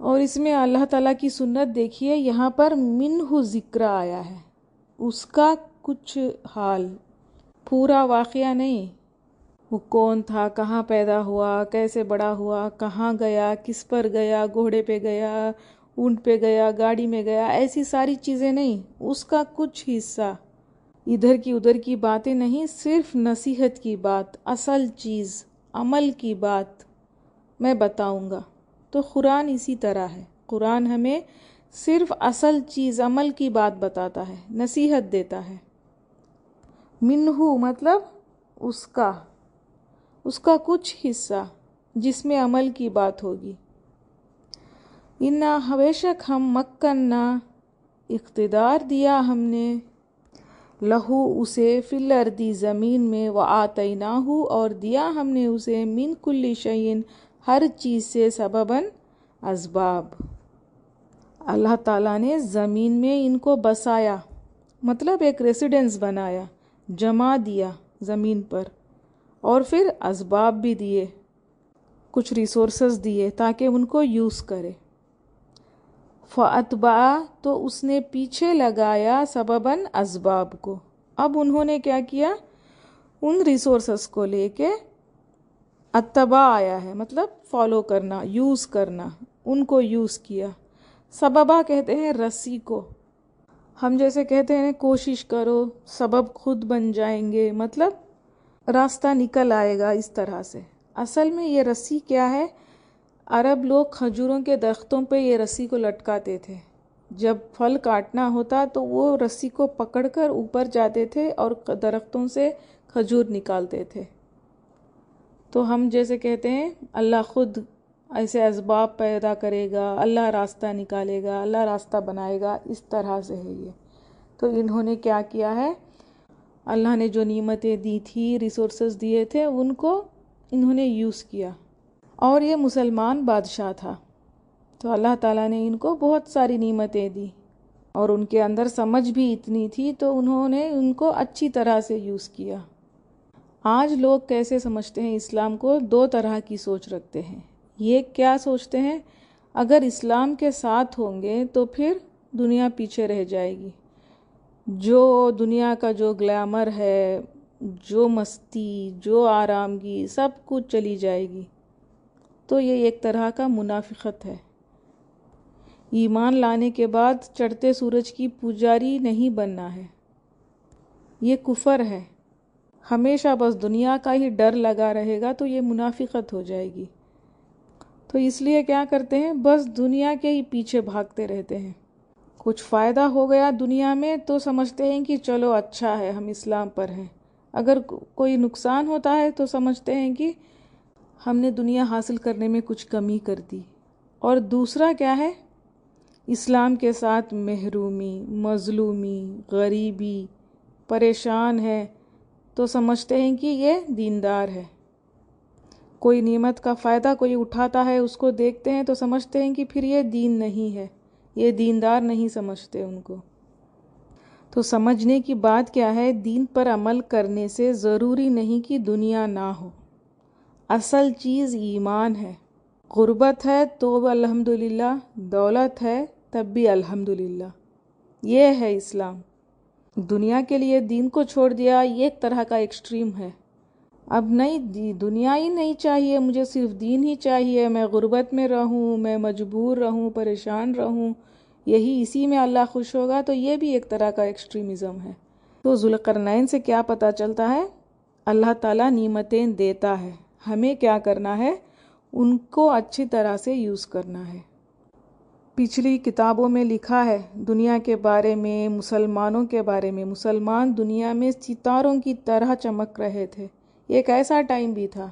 اور اس میں اللہ تعالیٰ کی سنت دیکھیے، یہاں پر منہ ذکر آیا ہے، اس کا کچھ حال، پورا واقعہ نہیں، وہ کون تھا، کہاں پیدا ہوا، کیسے بڑا ہوا، کہاں گیا، کس پر گیا، گھوڑے پہ گیا، اونٹ پہ گیا، گاڑی میں گیا، ایسی ساری چیزیں نہیں، اس کا کچھ حصہ، ادھر کی ادھر کی باتیں نہیں، صرف نصیحت کی بات، اصل چیز، عمل کی بات میں بتاؤں گا۔ تو قرآن اسی طرح ہے، قرآن ہمیں صرف اصل چیز، عمل کی بات بتاتا ہے، نصیحت دیتا ہے۔ منہ مطلب اس کا کچھ حصہ جس میں عمل کی بات ہوگی۔ انا بیشک ہم مکننا اقتدار دیا ہم نے، لہو اسے فی الارض زمین میں، وآتیناہ اور دیا ہم نے اسے من کل شیء ہر چیز سے، سبباً اسباب۔ اللہ تعالیٰ نے زمین میں ان کو بسایا، مطلب ایک ریسیڈنس بنایا، جمع دیا زمین پر، اور پھر اسباب بھی دیے، کچھ ریسورسز دیے تاکہ ان کو یوز کرے۔ فَأَتْبَعَ تو اس نے پیچھے لگایا، سبباً اسباب کو۔ اب انہوں نے کیا کیا، ان ریسورسز کو لے کے اتباع آیا ہے، مطلب فالو کرنا، یوز کرنا، ان کو یوز کیا۔ سببا کہتے ہیں رسی کو، ہم جیسے کہتے ہیں کوشش کرو، سبب خود بن جائیں گے، مطلب راستہ نکل آئے گا اس طرح سے۔ اصل میں یہ رسی کیا ہے، عرب لوگ کھجوروں کے درختوں پہ یہ رسی کو لٹکاتے تھے، جب پھل کاٹنا ہوتا تو وہ رسی کو پکڑ کر اوپر جاتے تھے اور درختوں سے کھجور نکالتے تھے۔ تو ہم جیسے کہتے ہیں اللہ خود ایسے اسباب پیدا کرے گا، اللہ راستہ نکالے گا، اللہ راستہ بنائے گا، اس طرح سے ہے یہ۔ تو انہوں نے کیا کیا ہے، اللہ نے جو نعمتیں دی تھی، ریسورسز دیے تھے، ان کو انہوں نے یوز کیا۔ اور یہ مسلمان بادشاہ تھا، تو اللہ تعالیٰ نے ان کو بہت ساری نعمتیں دی، اور ان کے اندر سمجھ بھی اتنی تھی، تو انہوں نے ان کو اچھی طرح سے یوز کیا۔ آج لوگ کیسے سمجھتے ہیں اسلام کو، دو طرح کی سوچ رکھتے ہیں۔ یہ کیا سوچتے ہیں، اگر اسلام کے ساتھ ہوں گے تو پھر دنیا پیچھے رہ جائے گی، جو دنیا کا جو گلیمر ہے، جو مستی، جو آرامگی، سب کچھ چلی جائے گی۔ تو یہ ایک طرح کا منافقت ہے۔ ایمان لانے کے بعد چڑھتے سورج کی پجاری نہیں بننا ہے، یہ کفر ہے۔ ہمیشہ بس دنیا کا ہی ڈر لگا رہے گا تو یہ منافقت ہو جائے گی۔ تو اس لیے کیا کرتے ہیں، بس دنیا کے ہی پیچھے بھاگتے رہتے ہیں۔ کچھ فائدہ ہو گیا دنیا میں تو سمجھتے ہیں کہ چلو اچھا ہے، ہم اسلام پر ہیں۔ اگر کوئی نقصان ہوتا ہے تو سمجھتے ہیں کہ ہم نے دنیا حاصل کرنے میں کچھ کمی کر دی۔ اور دوسرا کیا ہے، اسلام کے ساتھ محرومی، مظلومی، غریبی، پریشان ہے، تو سمجھتے ہیں کہ یہ دیندار ہے۔ کوئی نعمت کا فائدہ کوئی اٹھاتا ہے، اس کو دیکھتے ہیں تو سمجھتے ہیں کہ پھر یہ دین نہیں ہے، یہ دیندار نہیں سمجھتے ان کو۔ تو سمجھنے کی بات کیا ہے، دین پر عمل کرنے سے ضروری نہیں کہ دنیا نہ ہو، اصل چیز ایمان ہے۔ غربت ہے تو الحمدللہ، دولت ہے تب بھی الحمدللہ، یہ ہے اسلام۔ دنیا کے لیے دین کو چھوڑ دیا، یہ ایک طرح کا ایکسٹریم ہے۔ اب نہیں، دنیا ہی نہیں چاہیے، مجھے صرف دین ہی چاہیے، میں غربت میں رہوں، میں مجبور رہوں، پریشان رہوں، یہی اسی میں اللہ خوش ہوگا، تو یہ بھی ایک طرح کا ایکسٹریمزم ہے۔ تو ذوالقرنین سے کیا پتہ چلتا ہے، اللہ تعالیٰ نعمتیں دیتا ہے، ہمیں کیا کرنا ہے، ان کو اچھی طرح سے یوز کرنا ہے۔ پچھلی کتابوں میں لکھا ہے دنیا کے بارے میں، مسلمانوں کے بارے میں، مسلمان دنیا میں ستاروں کی طرح چمک رہے تھے۔ ایک ایسا ٹائم بھی تھا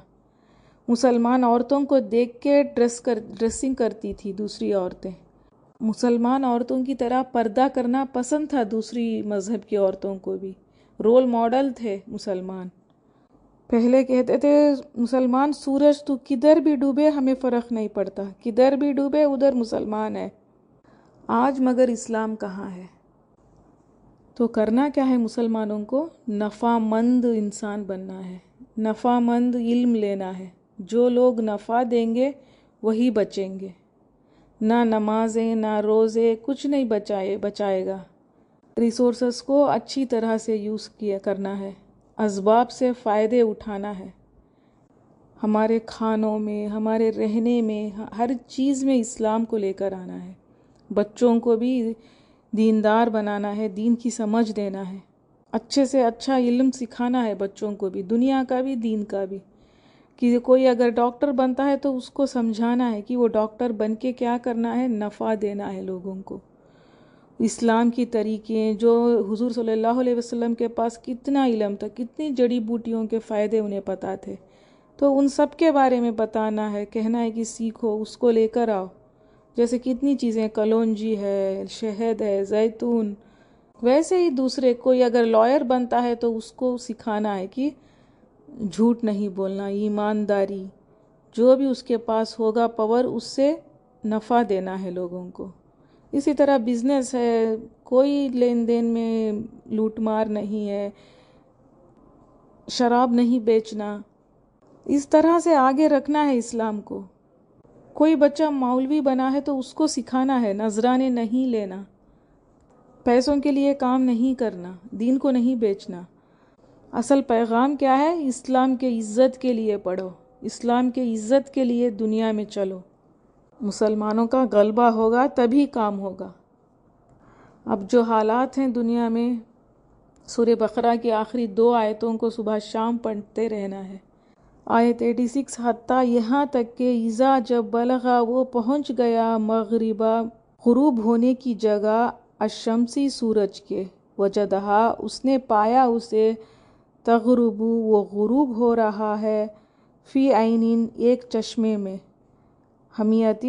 مسلمان عورتوں کو دیکھ کے ڈریسنگ کرتی تھی دوسری عورتیں، مسلمان عورتوں کی طرح پردہ کرنا پسند تھا دوسری مذہب کی عورتوں کو بھی، رول ماڈل تھے مسلمان۔ پہلے کہتے تھے مسلمان سورج تو کدھر بھی ڈوبے ہمیں فرق نہیں پڑتا، کدھر بھی ڈوبے ادھر مسلمان ہے۔ آج مگر اسلام کہاں ہے؟ تو کرنا کیا ہے مسلمانوں کو، نفع مند انسان بننا ہے، نفع مند علم لینا ہے۔ جو لوگ نفع دیں گے وہی بچیں گے، نہ نمازیں نہ روزے کچھ نہیں بچائے گا۔ ریسورسز کو اچھی طرح سے یوز کرنا ہے، اسباب سے فائدے اٹھانا ہے۔ ہمارے کھانوں میں، ہمارے رہنے میں، ہر چیز میں اسلام کو لے کر آنا ہے۔ بچوں کو بھی دیندار بنانا ہے، دین کی سمجھ دینا ہے، اچھے سے اچھا علم سکھانا ہے بچوں کو بھی، دنیا کا بھی دین کا بھی۔ کہ کوئی اگر ڈاکٹر بنتا ہے تو اس کو سمجھانا ہے کہ وہ ڈاکٹر بن کے کیا کرنا ہے، نفع دینا ہے لوگوں کو۔ اسلام کی طریقے جو حضور صلی اللہ علیہ وسلم کے پاس کتنا علم تھا، کتنی جڑی بوٹیوں کے فائدے انہیں پتہ تھے، تو ان سب کے بارے میں بتانا ہے، کہنا ہے کہ سیکھو، اس کو لے کر آؤ۔ جیسے کتنی چیزیں، کلونجی ہے، شہد ہے، زیتون، ویسے ہی دوسرے کوئی اگر لائر بنتا ہے تو اس کو سکھانا ہے کہ جھوٹ نہیں بولنا، ایمانداری، جو بھی اس کے پاس ہوگا پاور، اس سے نفع دینا ہے لوگوں کو۔ اسی طرح بزنس ہے، کوئی لین دین میں لوٹ مار نہیں ہے، شراب نہیں بیچنا، اس طرح سے آگے رکھنا ہے اسلام کو۔ کوئی بچہ مولوی بنا ہے تو اس کو سکھانا ہے نذرانے نہیں لینا، پیسوں کے لیے کام نہیں کرنا، دین کو نہیں بیچنا۔ اصل پیغام کیا ہے؟ اسلام کے عزت کے لیے پڑھو، اسلام کے عزت کے لیے دنیا میں چلو، مسلمانوں کا غلبہ ہوگا تبھی کام ہوگا۔ اب جو حالات ہیں دنیا میں، سورہ بقرہ کی آخری 2 آیتوں کو صبح شام پڑھتے رہنا ہے۔ آیت 86 حتیٰ یہاں تک کہ اذا جب بلغا وہ پہنچ گیا مغربا غروب ہونے کی جگہ، الشمسی سورج کے، وجدہا اس نے پایا اسے، تغرب وہ غروب ہو رہا ہے، فی عین ایک چشمے میں، حمیۃ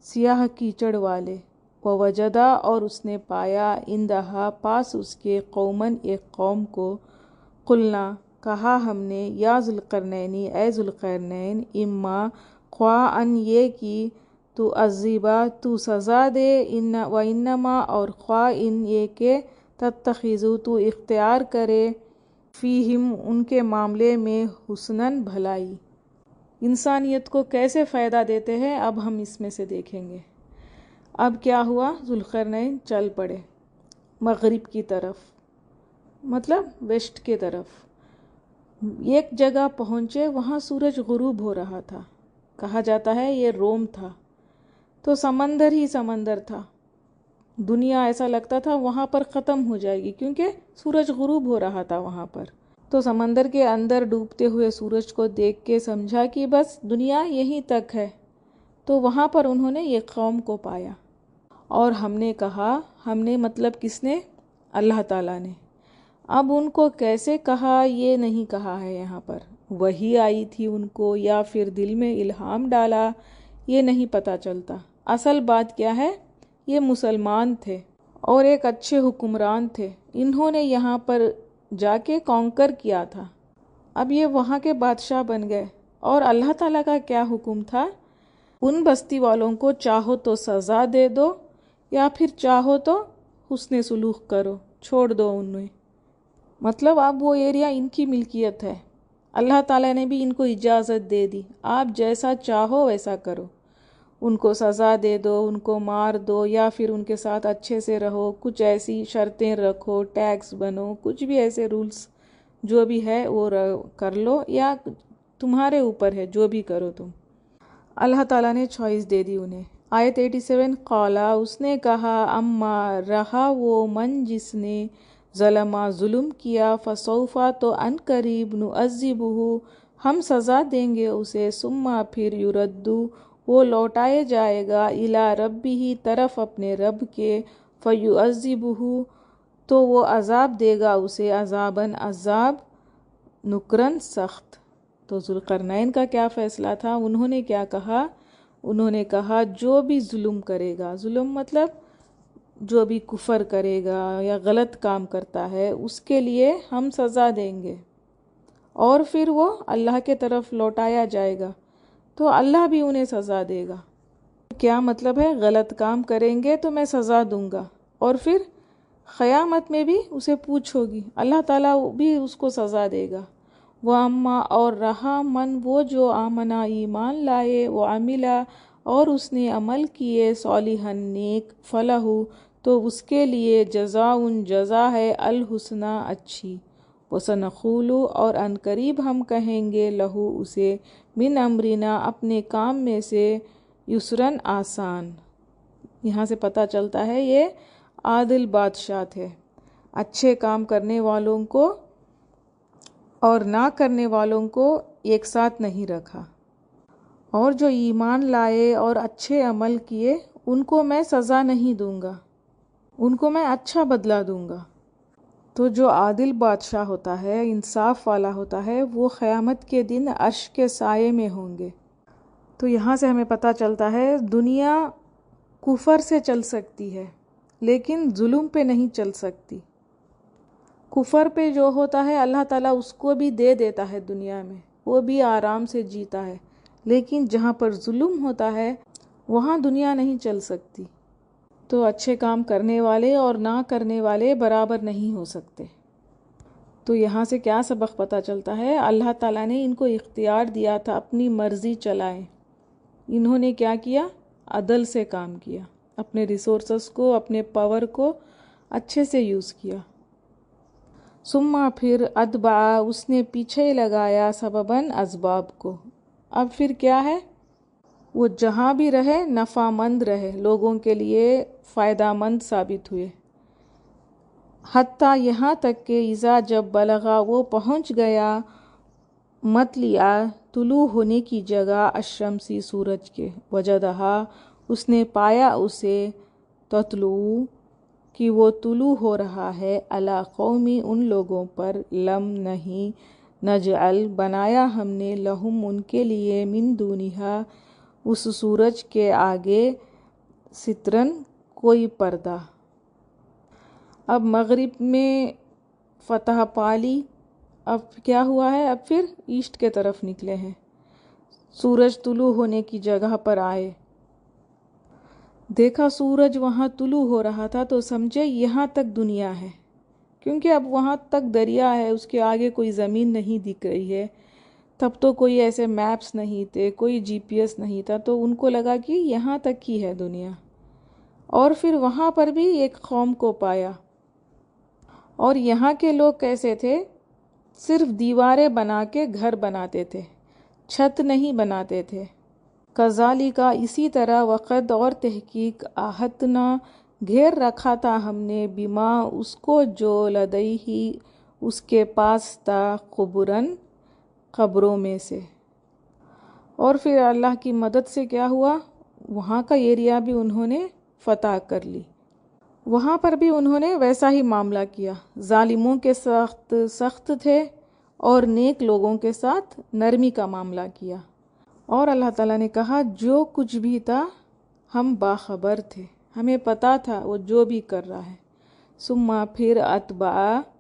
سیاہ کیچڑ والے، ووجدا اور اس نے پایا، عندہا پاس اس کے، قومن ایک قوم کو، قلنا کہا ہم نے، یا ذوالقرنین اے ذوالقرنین، اما خواہ ان یہ کی تو عذیبا تو سزا دے، و انما اور خواہ ان یہ کہ تتخذو تو اختیار کرے، فیہم ان کے معاملے میں، حسناً بھلائی۔ انسانیت کو کیسے فائدہ دیتے ہیں اب ہم اس میں سے دیکھیں گے۔ اب کیا ہوا؟ ذوالقرنین چل پڑے مغرب کی طرف، مطلب ویسٹ کی طرف۔ ایک جگہ پہنچے، وہاں سورج غروب ہو رہا تھا، کہا جاتا ہے یہ روم تھا، تو سمندر ہی سمندر تھا، دنیا ایسا لگتا تھا وہاں پر ختم ہو جائے گی کیونکہ سورج غروب ہو رہا تھا وہاں پر۔ تو سمندر کے اندر ڈوبتے ہوئے سورج کو دیکھ کے سمجھا کہ بس دنیا یہیں تک ہے، تو وہاں پر انہوں نے ایک قوم کو پایا، اور ہم نے کہا، ہم نے مطلب کس نے؟ اللہ تعالیٰ نے۔ اب ان کو کیسے کہا یہ نہیں کہا ہے یہاں پر، وحی آئی تھی ان کو یا پھر دل میں الہام ڈالا، یہ نہیں پتہ چلتا۔ اصل بات کیا ہے؟ یہ مسلمان تھے اور ایک اچھے حکمران تھے، انہوں نے یہاں پر جا کے کانکر کیا تھا، اب یہ وہاں کے بادشاہ بن گئے۔ اور اللہ تعالیٰ کا کیا حکم تھا؟ ان بستی والوں کو چاہو تو سزا دے دو، یا پھر چاہو تو حسن سلوک کرو، چھوڑ دو انہیں۔ مطلب اب وہ ایریا ان کی ملکیت ہے، اللہ تعالیٰ نے بھی ان کو اجازت دے دی، آپ جیسا چاہو ویسا کرو، ان کو سزا دے دو، ان کو مار دو، یا پھر ان کے ساتھ اچھے سے رہو، کچھ ایسی شرطیں رکھو، ٹیکس بنو، کچھ بھی ایسے رولز جو بھی ہے وہ کر لو، یا تمہارے اوپر ہے جو بھی کرو تم۔ اللہ تعالیٰ نے چوائس دے دی انہیں۔ آیت 87 قالا اس نے کہا، اما رہا وہ من جس نے، ظلما ظلم کیا، فسوفا تو ان قریب، نعذبہ ہم سزا دیں گے اسے، ثم پھر یردو وہ لوٹائے جائے گا، الی ربہ طرف اپنے رب کے، فیعذبہ تو وہ عذاب دے گا اسے، عذاباً عذاب، نکراً سخت۔ تو ذوالقرنین کا کیا فیصلہ تھا؟ انہوں نے کیا کہا؟ انہوں نے کہا جو بھی ظلم کرے گا، ظلم مطلب جو بھی کفر کرے گا یا غلط کام کرتا ہے، اس کے لیے ہم سزا دیں گے، اور پھر وہ اللہ کے طرف لوٹایا جائے گا، تو اللہ بھی انہیں سزا دے گا۔ کیا مطلب ہے؟ غلط کام کریں گے تو میں سزا دوں گا، اور پھر قیامت میں بھی اسے پوچھ ہوگی، اللہ تعالیٰ بھی اس کو سزا دے گا۔ وہ اما اور رہا من وہ جو آمنا ایمان لائے، وہ عملہ اور اس نے عمل کیے صالحاً نیک، فلہ تو اس کے لیے جزاء جزا ہے، الحسنی اچھی، وسنقول اور ان قریب ہم کہیں گے لہو اسے، من امرنا اپنے کام میں سے، یسرن آسان۔ یہاں سے پتہ چلتا ہے یہ عادل بادشاہ تھے، اچھے کام کرنے والوں کو اور نہ کرنے والوں کو ایک ساتھ نہیں رکھا، اور جو ایمان لائے اور اچھے عمل کیے ان کو میں سزا نہیں دوں گا، ان کو میں اچھا بدلہ دوں گا۔ تو جو عادل بادشاہ ہوتا ہے، انصاف والا ہوتا ہے، وہ قیامت کے دن عرش کے سائے میں ہوں گے۔ تو یہاں سے ہمیں پتہ چلتا ہے دنیا کفر سے چل سکتی ہے لیکن ظلم پہ نہیں چل سکتی۔ کفر پہ جو ہوتا ہے اللہ تعالیٰ اس کو بھی دے دیتا ہے دنیا میں، وہ بھی آرام سے جیتا ہے، لیکن جہاں پر ظلم ہوتا ہے وہاں دنیا نہیں چل سکتی۔ تو اچھے کام کرنے والے اور نہ کرنے والے برابر نہیں ہو سکتے۔ تو یہاں سے کیا سبق پتہ چلتا ہے؟ اللہ تعالیٰ نے ان کو اختیار دیا تھا اپنی مرضی چلائیں، انہوں نے کیا کیا؟ عدل سے کام کیا، اپنے ریسورسز کو، اپنے پاور کو اچھے سے یوز کیا۔ ثم پھر اتبع اس نے پیچھے لگایا سبباً اسباب کو۔ اب پھر کیا ہے؟ وہ جہاں بھی رہے نفع مند رہے، لوگوں کے لیے فائدہ مند ثابت ہوئے، حتیٰ یہاں تک کہ اذا جب بلغا وہ پہنچ گیا، مطلع طلوع ہونے کی جگہ، الشمسی سورج کے، وجدہا اس نے پایا اسے، تطلع کہ وہ طلوع ہو رہا ہے، علی قومی ان لوگوں پر، لم نہیں، نجعل بنایا ہم نے، لہم ان کے لیے، من دونہا اس سورج کے آگے، سترن کوئی پردہ۔ اب مغرب میں فتح پالی، اب کیا ہوا ہے؟ اب پھر ایسٹ کے طرف نکلے ہیں، سورج طلوع ہونے کی جگہ پر آئے، دیکھا سورج وہاں طلوع ہو رہا تھا تو سمجھے یہاں تک دنیا ہے، کیونکہ اب وہاں تک دریا ہے، اس کے آگے کوئی زمین نہیں دکھ رہی ہے۔ تب تو کوئی ایسے میپس نہیں تھے، کوئی جی پی ایس نہیں تھا، تو ان کو لگا کہ یہاں تک ہی ہے دنیا۔ اور پھر وہاں پر بھی ایک قوم کو پایا، اور یہاں کے لوگ کیسے تھے؟ صرف دیواریں بنا کے گھر بناتے تھے، چھت نہیں بناتے تھے۔ کذالک اسی طرح، وقد اور تحقیق، احطنا گھیر رکھا تھا ہم نے، بما اس کو، جو لدیہ اس کے پاس تھا، خبراً خبروں میں سے۔ اور پھر اللہ کی مدد سے کیا ہوا؟ وہاں کا ایریا بھی انہوں نے فتح کر لی، وہاں پر بھی انہوں نے ویسا ہی معاملہ کیا، ظالموں کے سخت سخت تھے اور نیک لوگوں کے ساتھ نرمی کا معاملہ کیا۔ اور اللہ تعالیٰ نے کہا جو کچھ بھی تھا ہم باخبر تھے، ہمیں پتہ تھا وہ جو بھی کر رہا ہے۔ ثم پھر اتبع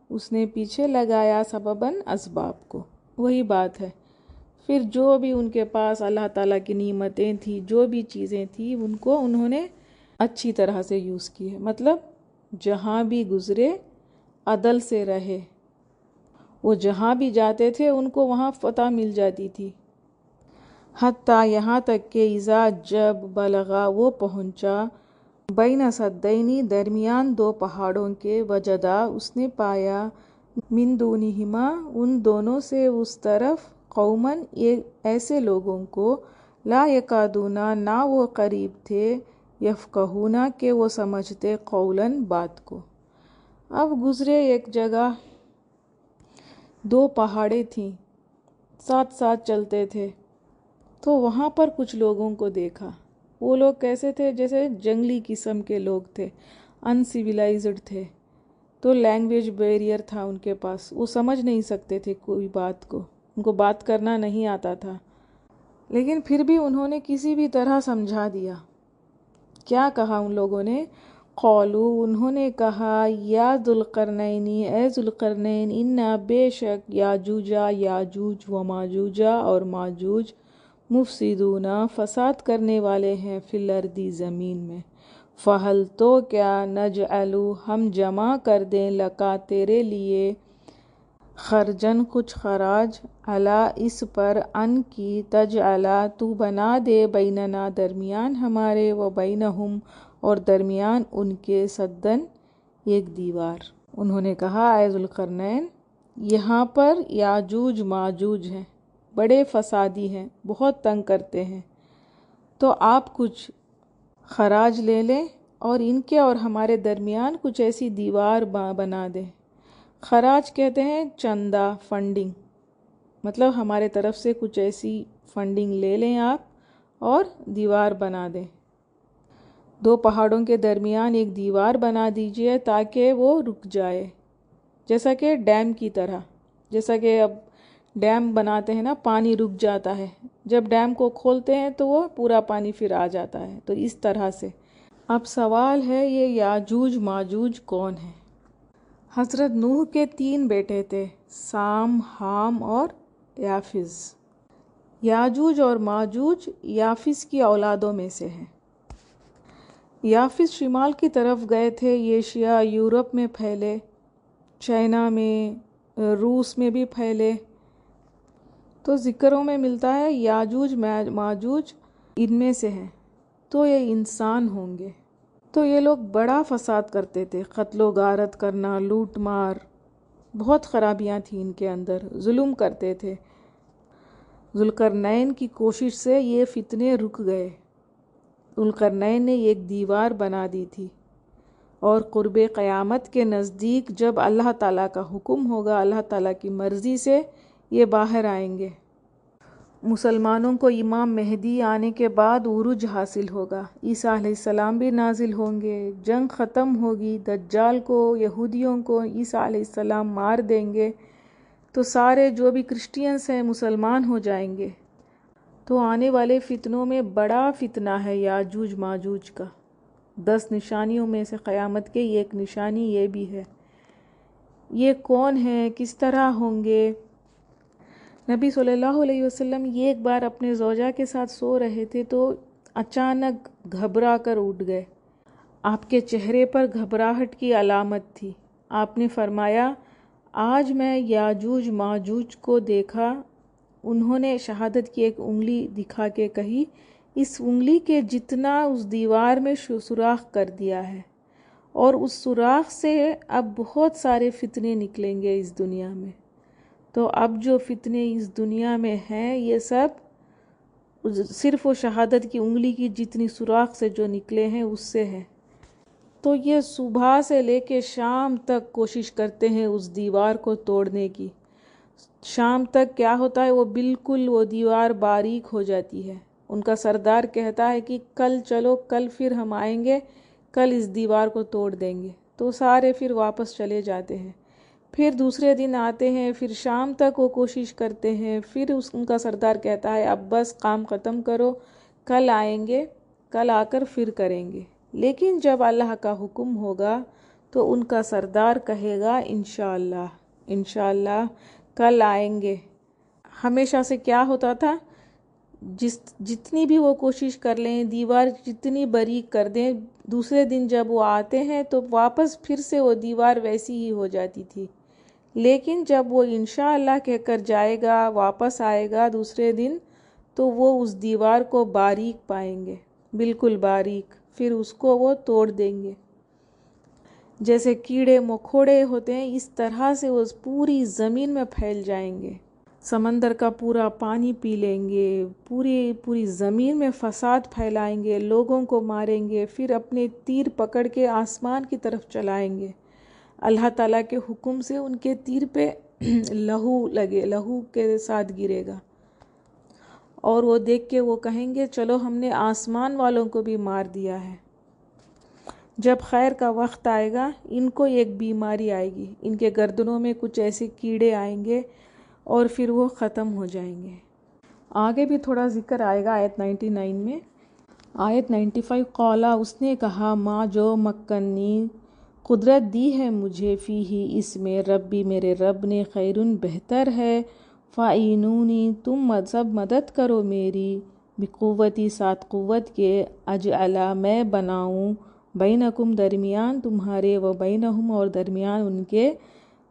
اس نے پیچھے لگایا سبباً اسباب کو، وہی بات ہے، پھر جو بھی ان کے پاس اللہ تعالیٰ کی نعمتیں تھیں، جو بھی چیزیں تھیں، ان کو انہوں نے اچھی طرح سے یوز کی ہے، مطلب جہاں بھی گزرے عدل سے رہے، وہ جہاں بھی جاتے تھے ان کو وہاں فتح مل جاتی تھی۔ حتیٰ یہاں تک کہ اذا جب بلغا وہ پہنچا، بین سدین درمیان دو پہاڑوں کے، وجدا اس نے پایا، من دونہما ان دونوں سے اس طرف، قوماً ایسے لوگوں کو، لا یکادون نہ وہ قریب تھے، یفقہون کہ وہ سمجھتے، قولاً بات کو۔ اب گزرے ایک جگہ، دو پہاڑیں تھیں، ساتھ ساتھ چلتے تھے، تو وہاں پر کچھ لوگوں کو دیکھا۔ وہ لوگ کیسے تھے؟ جیسے جنگلی قسم کے لوگ تھے، ان سویلائزڈ تھے، تو لینگویج بیریئر تھا ان کے پاس، وہ سمجھ نہیں سکتے تھے کوئی بات کو، ان کو بات کرنا نہیں آتا تھا، لیکن پھر بھی انہوں نے کسی بھی طرح سمجھا دیا۔ کیا کہا ان لوگوں نے؟ قالوا انہوں نے کہا، یا ذوالقرنین اے ذوالقرنین، انا بے شک، یاجوج و ماجوج اور ماجوج، مفسدون فساد کرنے والے ہیں، فی الارض زمین میں، فہل تو کیا، نجعل ہم جمع کر دیں، لکا تیرے لیے، خرجن کچھ خراج، علا اس پر، ان کی، تجعلا تو بنا دے، بیننا درمیان ہمارے، و بینہم اور درمیان ان کے، سدن ایک دیوار۔ انہوں نے کہا اے ذوالقرنین، یہاں پر یاجوج ماجوج ہیں، بڑے فسادی ہیں، بہت تنگ کرتے ہیں، تو آپ کچھ خراج لے لیں اور ان کے اور ہمارے درمیان کچھ ایسی دیوار بنا دیں۔ خراج کہتے ہیں چندہ، فنڈنگ، مطلب ہمارے طرف سے کچھ ایسی فنڈنگ لے لیں آپ اور دیوار بنا دیں۔ دو پہاڑوں کے درمیان ایک دیوار بنا دیجئے تاکہ وہ رک جائے، جیسا کہ ڈیم کی طرح، جیسا کہ اب ڈیم بناتے ہیں نا، پانی رک جاتا ہے، جب ڈیم کو کھولتے ہیں تو وہ پورا پانی پھر آ جاتا ہے، تو اس طرح سے۔ اب سوال ہے یہ یاجوج ماجوج کون ہے؟ حضرت نوح کے 3 بیٹے تھے، سام، حام اور یافز۔ یاجوج اور ماجوج یافز کی اولادوں میں سے ہیں۔ یافز شمال کی طرف گئے تھے، ایشیا، یورپ میں پھیلے، چائنا میں، روس میں بھی پھیلے۔ تو ذکروں میں ملتا ہے یاجوج ماجوج ان میں سے ہیں، تو یہ انسان ہوں گے۔ تو یہ لوگ بڑا فساد کرتے تھے، قتل و غارت کرنا، لوٹ مار، بہت خرابیاں تھیں ان کے اندر، ظلم کرتے تھے۔ ذوالقرنین کی کوشش سے یہ فتنے رک گئے۔ ذوالقرنین نے ایک دیوار بنا دی تھی، اور قرب قیامت کے نزدیک جب اللہ تعالیٰ کا حکم ہوگا، اللہ تعالیٰ کی مرضی سے یہ باہر آئیں گے۔ مسلمانوں کو امام مہدی آنے کے بعد عروج حاصل ہوگا، عیسیٰ علیہ السلام بھی نازل ہوں گے، جنگ ختم ہوگی، دجال کو، یہودیوں کو عیسیٰ علیہ السلام مار دیں گے، تو سارے جو بھی کرسچینس ہیں مسلمان ہو جائیں گے۔ تو آنے والے فتنوں میں بڑا فتنہ ہے یاجوج ماجوج کا۔ 10 نشانیوں میں سے قیامت کے ایک نشانی یہ بھی ہے۔ یہ کون ہے، کس طرح ہوں گے؟ نبی صلی اللہ علیہ وسلم یہ ایک بار اپنے زوجہ کے ساتھ سو رہے تھے تو اچانک گھبرا کر اٹھ گئے۔ آپ کے چہرے پر گھبراہٹ کی علامت تھی۔ آپ نے فرمایا آج میں یاجوج ماجوج کو دیکھا۔ انہوں نے شہادت کی ایک انگلی دکھا کے کہی، اس انگلی کے جتنا اس دیوار میں سوراخ کر دیا ہے، اور اس سوراخ سے اب بہت سارے فتنے نکلیں گے اس دنیا میں۔ تو اب جو فتنے اس دنیا میں ہیں یہ سب صرف وہ شہادت کی انگلی کی جتنی سوراخ سے جو نکلے ہیں اس سے ہے۔ تو یہ صبح سے لے کے شام تک کوشش کرتے ہیں اس دیوار کو توڑنے کی۔ شام تک کیا ہوتا ہے، وہ بالکل وہ دیوار باریک ہو جاتی ہے۔ ان کا سردار کہتا ہے کہ کل چلو، کل پھر ہم آئیں گے، کل اس دیوار کو توڑ دیں گے۔ تو سارے پھر واپس چلے جاتے ہیں۔ پھر دوسرے دن آتے ہیں، پھر شام تک وہ کوشش کرتے ہیں، پھر ان کا سردار کہتا ہے اب بس کام ختم کرو، کل آئیں گے، کل آ کر پھر کریں گے۔ لیکن جب اللہ کا حکم ہوگا تو ان کا سردار کہے گا انشاءاللہ، انشاءاللہ کل آئیں گے۔ ہمیشہ سے کیا ہوتا تھا، جتنی بھی وہ کوشش کر لیں، دیوار جتنی باریک کر دیں، دوسرے دن جب وہ آتے ہیں تو واپس پھر سے وہ دیوار ویسی ہی ہو جاتی تھی۔ لیکن جب وہ انشاءاللہ کہہ کر جائے گا، واپس آئے گا دوسرے دن، تو وہ اس دیوار کو باریک پائیں گے، بالکل باریک، پھر اس کو وہ توڑ دیں گے۔ جیسے کیڑے مکوڑے ہوتے ہیں اس طرح سے وہ پوری زمین میں پھیل جائیں گے، سمندر کا پورا پانی پی لیں گے، پوری زمین میں فساد پھیلائیں گے، لوگوں کو ماریں گے، پھر اپنے تیر پکڑ کے آسمان کی طرف چلائیں گے۔ اللہ تعالیٰ کے حکم سے ان کے تیر پہ لہو کے ساتھ گرے گا، اور وہ دیکھ کے وہ کہیں گے چلو ہم نے آسمان والوں کو بھی مار دیا ہے۔ جب خیر کا وقت آئے گا ان کو ایک بیماری آئے گی، ان کے گردنوں میں کچھ ایسے کیڑے آئیں گے اور پھر وہ ختم ہو جائیں گے۔ آگے بھی تھوڑا ذکر آئے گا آیت 99 میں۔ آیت 95 قولا، اس نے کہا، ماں جو مکنی، قدرت دی ہے مجھے، فی ہی اس میں، ربی میرے رب نے، خیرن بہتر ہے، فاعینونی تم سب مدد کرو میری، بقوتی ساتھ قوت کے، اجعلا میں بناؤں، بینکم درمیان تمہارے، و بینہم اور درمیان ان کے،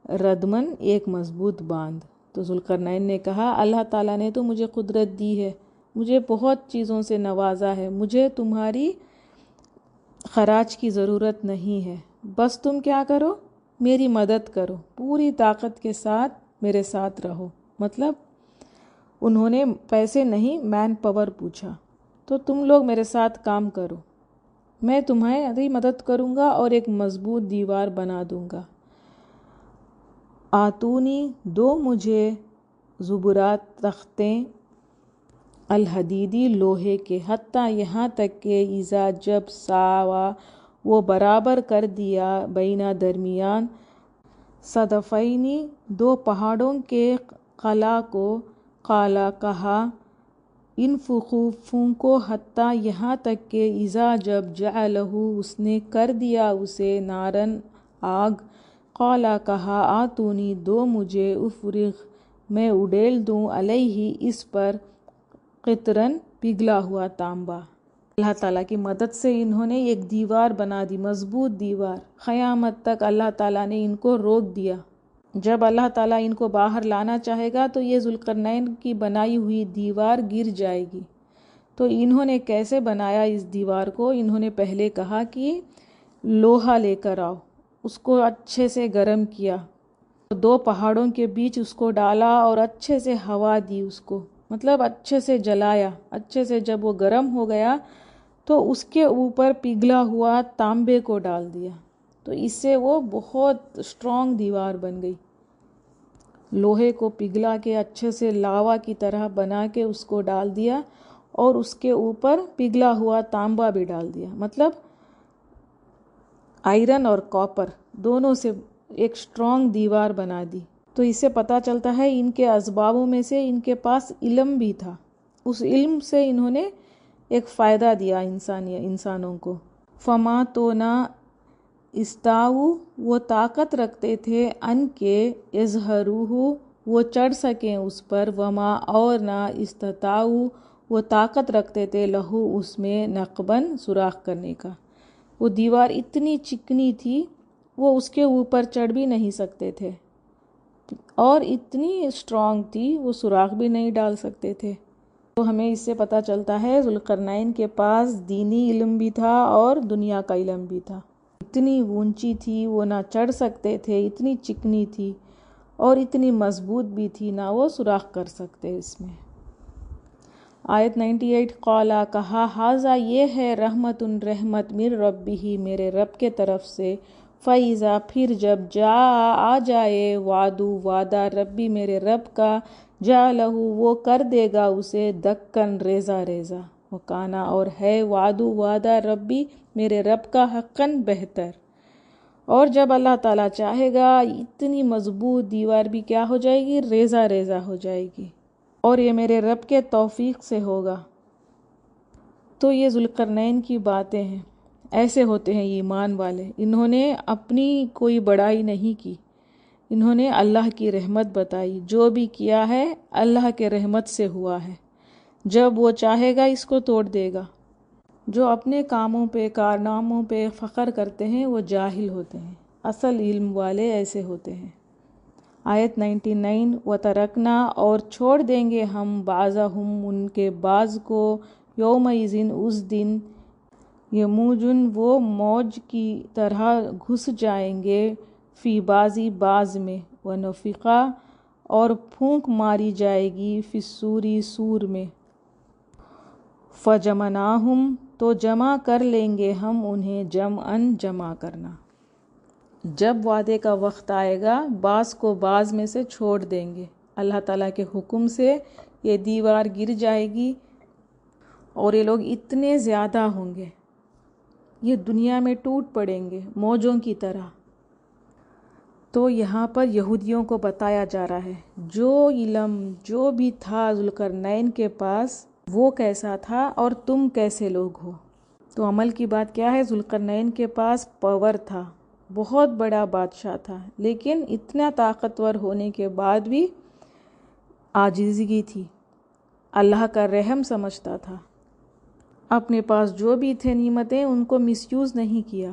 ردمن ایک مضبوط باندھ۔ تو ذوالقرنین نے کہا اللہ تعالیٰ نے تو مجھے قدرت دی ہے، مجھے بہت چیزوں سے نوازا ہے، مجھے تمہاری خراج کی ضرورت نہیں ہے، بس تم کیا کرو، میری مدد کرو، پوری طاقت کے ساتھ میرے ساتھ رہو۔ مطلب انہوں نے پیسے نہیں، مین پاور پوچھا، تو تم لوگ میرے ساتھ کام کرو، میں تمہاری مدد کروں گا اور ایک مضبوط دیوار بنا دوں گا۔ آتونی دو مجھے زبرات تختیں الحدیدی لوہے کے، حتیٰ یہاں تک کہ اذا جب ساوا وہ برابر کر دیا، بینا درمیان، صدفینی دو پہاڑوں کے، قلا کو، قالا کہا، انفخوا پھونکو، حتیٰ یہاں تک کہ اذا جب جعلہ اس نے کر دیا اسے، نارن آگ، قالا کہا آتونی دو مجھے افرغ میں اڈیل دوں، علیہ اس پر، قطرن پگھلا ہوا تانبا۔ اللہ تعالیٰ کی مدد سے انہوں نے ایک دیوار بنا دی، مضبوط دیوار۔ قیامت تک اللہ تعالیٰ نے ان کو روک دیا، جب اللہ تعالیٰ ان کو باہر لانا چاہے گا تو یہ ذوالقرنین کی بنائی ہوئی دیوار گر جائے گی۔ تو انہوں نے کیسے بنایا اس دیوار کو؟ انہوں نے پہلے کہا کہ لوہا لے کر آؤ، اس کو اچھے سے گرم کیا، دو پہاڑوں کے بیچ اس کو ڈالا اور اچھے سے ہوا دی اس کو، مطلب اچھے سے جلایا، اچھے سے جب وہ گرم ہو گیا تو اس کے اوپر پگھلا ہوا تانبے کو ڈال دیا، تو اس سے وہ بہت اسٹرانگ دیوار بن گئی۔ لوہے کو پگھلا کے اچھے سے لاوا کی طرح بنا کے اس کو ڈال دیا اور اس کے اوپر پگھلا ہوا تانبا بھی ڈال دیا، مطلب آئرن اور کاپر دونوں سے ایک اسٹرانگ دیوار بنا دی۔ تو اس سے پتہ چلتا ہے ان کے اسبابوں میں سے ان کے پاس علم بھی تھا، اس علم سے انہوں نے ایک فائدہ دیا انسانوں کو۔ فما تو نہ استاؤ وہ طاقت رکھتے تھے، ان کے اظہروہ وہ چڑھ سکیں اس پر، وما اور نہ استطاؤ وہ طاقت رکھتے تھے، لہو اس میں، نقباً سوراخ کرنے کا۔ وہ دیوار اتنی چکنی تھی وہ اس کے اوپر چڑھ بھی نہیں سکتے تھے، اور اتنی اسٹرانگ تھی وہ سوراخ بھی نہیں ڈال سکتے تھے۔ تو ہمیں اس سے پتہ چلتا ہے ذوالقرنین کے پاس دینی علم بھی تھا اور دنیا کا علم بھی تھا۔ اتنی اونچی تھی وہ نہ چڑھ سکتے تھے، اتنی چکنی تھی اور اتنی مضبوط بھی تھی، نہ وہ سوراخ کر سکتے اس میں۔ آیت 98، قالا کہا، ھذا یہ ہے، رحمت رحمت، من ربہ میرے رب کے طرف سے، فَإِذَا پھر جب جاء آ جائے، وعدو وعدہ، ربی میرے رب کا، جعلہ وہ کر دے گا اسے، دکن ریزہ ریزہ، وکانا اور ہے، وعدو وعدہ، ربی میرے رب کا، حقاً بہتر۔ اور جب اللہ تعالیٰ چاہے گا اتنی مضبوط دیوار بھی کیا ہو جائے گی؟ ریزہ ریزہ ہو جائے گی، اور یہ میرے رب کے توفیق سے ہوگا۔ تو یہ ذوالقرنین کی باتیں ہیں، ایسے ہوتے ہیں ایمان والے۔ انہوں نے اپنی کوئی بڑائی نہیں کی، انہوں نے اللہ کی رحمت بتائی، جو بھی کیا ہے اللہ کے رحمت سے ہوا ہے، جب وہ چاہے گا اس کو توڑ دے گا۔ جو اپنے کاموں پہ، کارناموں پہ فخر کرتے ہیں وہ جاہل ہوتے ہیں، اصل علم والے ایسے ہوتے ہیں۔ آیت 99، وَتَرَکْنَا اور چھوڑ دیں گے ہم، بعضہم ان کے بعض کو، یومئذ اس دن، یموجن وہ موج کی طرح گھس جائیں گے، فی بعضی بعض میں، ونفخا اور پھونک ماری جائے گی، فی الصور سور میں، فجمعناہم تو جمع کر لیں گے ہم انہیں، جمعاً جمع کرنا۔ جب وعدے کا وقت آئے گا بعض کو بعض میں سے چھوڑ دیں گے، اللہ تعالیٰ کے حکم سے یہ دیوار گر جائے گی اور یہ لوگ اتنے زیادہ ہوں گے، یہ دنیا میں ٹوٹ پڑیں گے موجوں کی طرح۔ تو یہاں پر یہودیوں کو بتایا جا رہا ہے جو علم جو بھی تھا ذوالقرنین کے پاس وہ کیسا تھا اور تم کیسے لوگ ہو۔ تو عمل کی بات کیا ہے؟ ذوالقرنین کے پاس پاور تھا، بہت بڑا بادشاہ تھا، لیکن اتنا طاقتور ہونے کے بعد بھی عاجزگی تھی، اللہ کا رحم سمجھتا تھا، اپنے پاس جو بھی تھے نعمتیں ان کو مس یوز نہیں کیا۔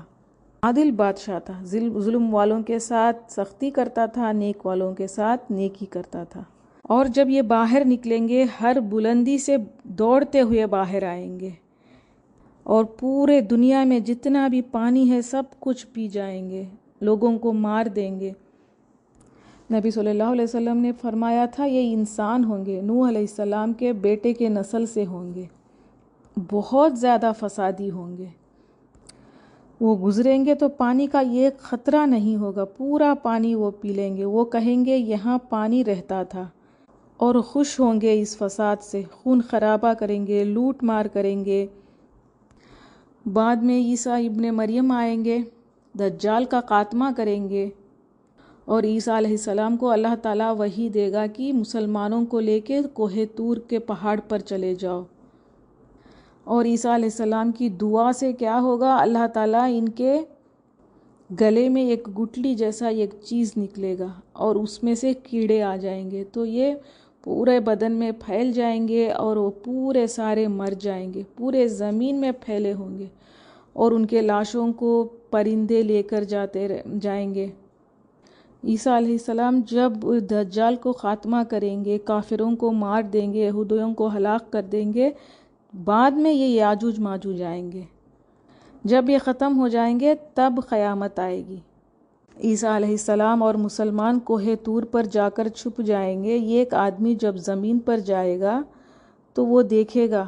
عادل بادشاہ تھا، ظلم والوں کے ساتھ سختی کرتا تھا، نیک والوں کے ساتھ نیکی کرتا تھا۔ اور جب یہ باہر نکلیں گے ہر بلندی سے دوڑتے ہوئے باہر آئیں گے اور پورے دنیا میں جتنا بھی پانی ہے سب کچھ پی جائیں گے، لوگوں کو مار دیں گے۔ نبی صلی اللہ علیہ وسلم نے فرمایا تھا یہ انسان ہوں گے، نوح علیہ السلام کے بیٹے کے نسل سے ہوں گے، بہت زیادہ فسادی ہوں گے۔ وہ گزریں گے تو پانی کا یہ خطرہ نہیں ہوگا، پورا پانی وہ پی لیں گے۔ وہ کہیں گے یہاں پانی رہتا تھا، اور خوش ہوں گے اس فساد سے، خون خرابہ کریں گے، لوٹ مار کریں گے۔ بعد میں عیسیٰ ابن مریم آئیں گے، دجال کا خاتمہ کریں گے، اور عیسیٰ علیہ السلام کو اللہ تعالیٰ وحی دے گا کہ مسلمانوں کو لے کے کوہ طور کے پہاڑ پر چلے جاؤ۔ اور عیسیٰ علیہ السلام کی دعا سے کیا ہوگا، اللہ تعالیٰ ان کے گلے میں ایک گٹلی جیسا ایک چیز نکلے گا اور اس میں سے کیڑے آ جائیں گے، تو یہ پورے بدن میں پھیل جائیں گے اور وہ پورے سارے مر جائیں گے، پورے زمین میں پھیلے ہوں گے، اور ان کے لاشوں کو پرندے لے کر جائیں گے۔ عیسیٰ علیہ السلام جب دجال کو خاتمہ کریں گے، کافروں کو مار دیں گے، یہودیوں کو ہلاک کر دیں گے، بعد میں یہ یاجوج ماجوج آئیں گے۔ جب یہ ختم ہو جائیں گے تب قیامت آئے گی۔ عیسیٰ علیہ السلام اور مسلمان کوہ طور پر جا کر چھپ جائیں گے۔ یہ ایک آدمی جب زمین پر جائے گا تو وہ دیکھے گا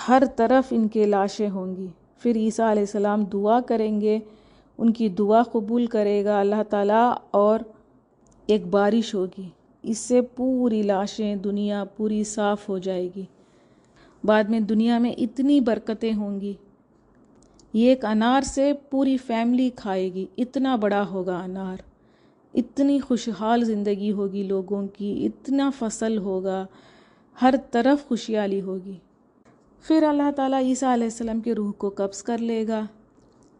ہر طرف ان کے لاشیں ہوں گی۔ پھر عیسیٰ علیہ السلام دعا کریں گے، ان کی دعا قبول کرے گا اللہ تعالیٰ، اور ایک بارش ہوگی، اس سے پوری لاشیں دنیا پوری صاف ہو جائے گی۔ بعد میں دنیا میں اتنی برکتیں ہوں گی، یہ ایک انار سے پوری فیملی کھائے گی، اتنا بڑا ہوگا انار، اتنی خوشحال زندگی ہوگی لوگوں کی، اتنا فصل ہوگا، ہر طرف خوشحالی ہوگی۔ پھر اللہ تعالیٰ عیسیٰ علیہ السلام کی روح کو قبض کر لے گا،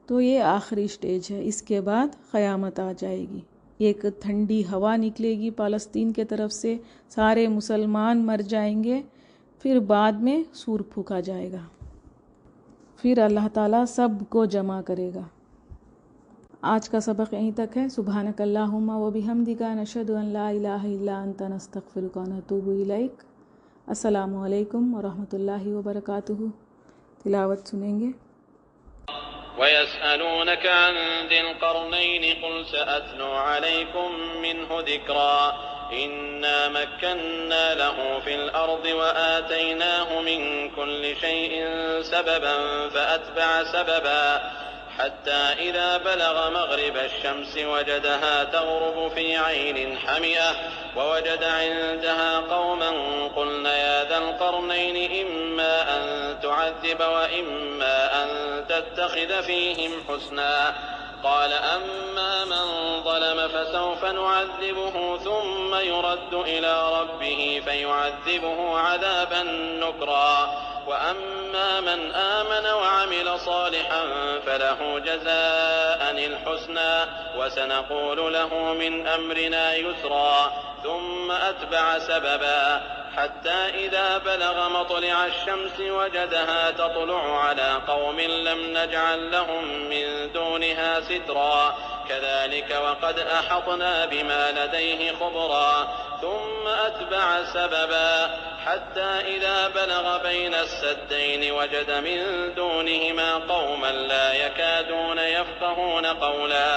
تو یہ آخری سٹیج ہے۔ اس کے بعد قیامت آ جائے گی، ایک ٹھنڈی ہوا نکلے گی فلسطین کے طرف سے، سارے مسلمان مر جائیں گے، پھر بعد میں سور پھونکا جائے گا، پھر اللہ تعالیٰ سب کو جمع کرے گا۔ آج کا سبق یہیں تک ہے۔ سبحانک اللہم و بحمدک، نشہد ان لا الہ الا انت، نستغفرک و نتوب الیک۔ السلام علیکم ورحمۃ اللہ وبرکاتہ۔ تلاوت سنیں گے۔ وَيَسْأَلُونَكَ عَنْ ذِي الْقَرْنَيْنِ قُلْ سَأَتْلُو عَلَيْكُمْ مِنْهُ ذِكْرًا إِنَّا مَكَّنَّا لَهُ فِي الْأَرْضِ وَآتَيْنَاهُ مِنْ كُلِّ شَيْءٍ سَبَبًا فَأَتْبَعَ سَبَبًا حتى إذا بلغ مغرب الشمس وجدها تغرب في عين حمئة ووجد عندها قوما قلنا يا ذا القرنين إما أن تعذب وإما أن تتخذ فيهم حسنا قال أما من ظلم فسوف نعذبه ثم يرد إلى ربه فيعذبه عذابا نكرا وأما من آمن وعمل صالحا فله جزاء الحسنى وسنقول له من أمرنا يسرا ثم أتبع سببا حتى إذا بلغ مطلع الشمس وجدها تطلع على قوم لم نجعل لهم من دونها سترا كذلك وقد أحطنا بما لديه خبرا ثم أتبع سببا حتى إذا بلغ بين السدين وجد من دونهما قوما لا يكادون يفقهون قولا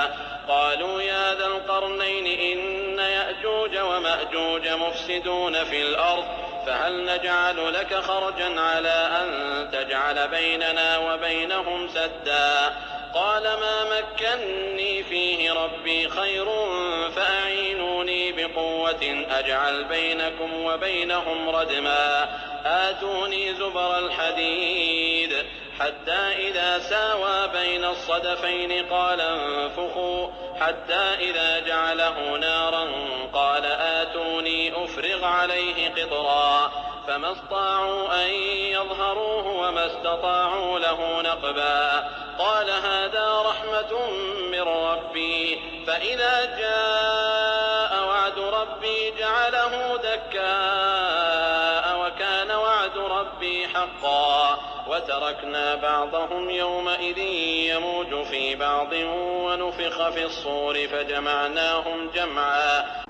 قالوا يا ذا القرنين إن يأجوج ومأجوج مفسدون في الأرض فهل نجعل لك خرجا على أن تجعل بيننا وبينهم سدا قال ما مكني فيه ربي خير فأعينوني بقوة أجعل بينكم وبينهم ردما آتوني زبر الحديد حتى إذا ساوى بين الصدفين قال انفخوا حتى إذا جعله نارا قال آتوني أفرغ عليه قطرا فما استطاعوا أن يظهروه وما استطاعوا له نقبا قال هذا رحمة من ربي فإذا جاء وعد ربي جعله دكاء وكان وعد ربي ربي حقا وتركنا بعضهم يومئذ يموج في بعض ونفخ في الصور فجمعناهم جمعا